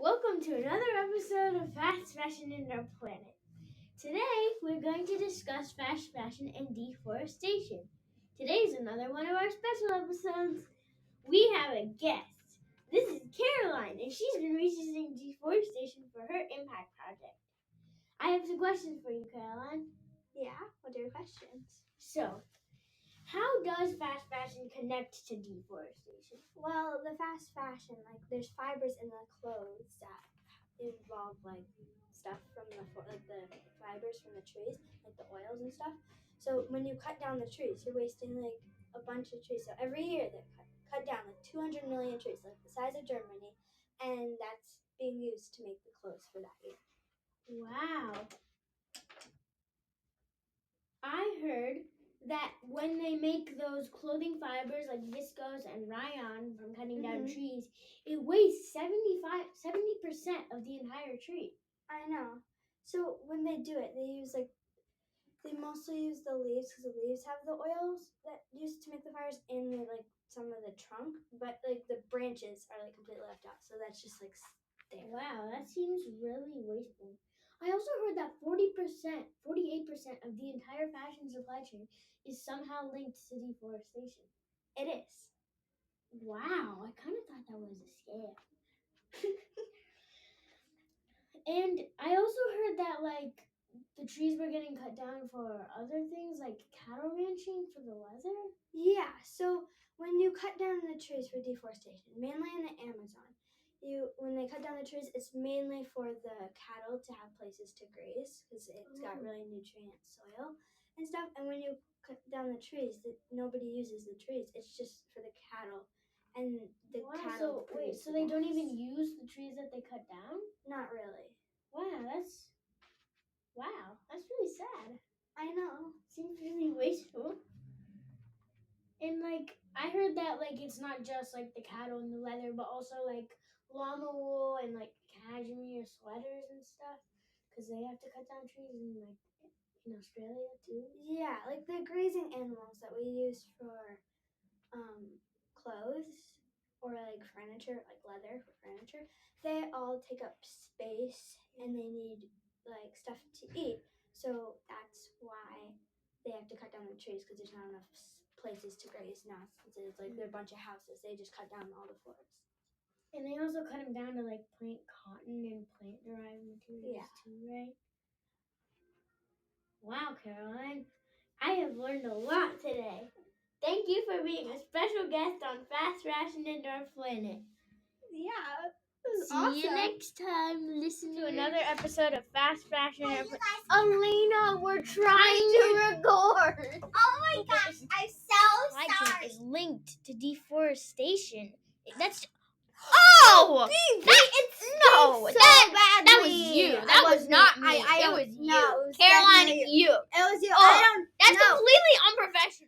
Welcome to another episode of Fast Fashion and Our Planet. Today, we're going to discuss fast fashion and deforestation. Today is another one of our special episodes. We have a guest. This is Caroline, and she's been researching deforestation for her impact project. I have some questions for you, Caroline. Yeah, what are your questions? So, how does fast fashion connect to deforestation? Well, the fast fashion, there's fibers in the clothes that involve stuff from the fibers from the trees, like the oils and stuff. So when you cut down the trees, you're wasting a bunch of trees. So every year they cut down 200 million trees, like the size of Germany, and that's being used to make the clothes for that year. Wow. I heard that when they make those clothing fibers like viscose and rayon from cutting down trees, it weighs 70% of the entire tree. I know. So when they do it, they mostly use the leaves because the leaves have the oils that used to make the fires in some of the trunk, but the branches are completely left out. So that's just there. Wow, that seems really wasteful. I also heard that 48% of the entire fashion supply chain is somehow linked to deforestation. It is. Wow, I kind of thought that was a scam. And I also heard that the trees were getting cut down for other things like cattle ranching for the leather. Yeah, so when you cut down the trees for deforestation, mainly in the Amazon, when they cut down the trees, it's mainly for the cattle to have places to graze because it's got really nutrient soil and stuff. And when you cut down the trees, nobody uses the trees. It's just for the cattle. And the cattle. So they don't even use the trees that they cut down? Not really. Wow, that's really sad. I know. Seems really wasteful. And I heard that it's not just the cattle and the leather, but also llama wool and cashmere sweaters and stuff, because they have to cut down trees in Australia too. Yeah, the grazing animals that we use for clothes or furniture, like leather for furniture, they all take up space and they need stuff to eat. So that's why they have to cut down the trees because there's not enough places to graze now. Since it's they're a bunch of houses, they just cut down all the forests. And they also cut them down to plant cotton and plant derived materials too, right? Wow, Caroline, I have learned a lot today. Thank you for being a special guest on Fast Fashion and Our Planet. Yeah. See you next time. Listen to another episode of Fast Fashion. Alina, we're trying to record. Oh my gosh, I'm so sorry. Is linked to deforestation. That's that was you. That was not me. It was you, Caroline. You. It was you. That's completely unprofessional.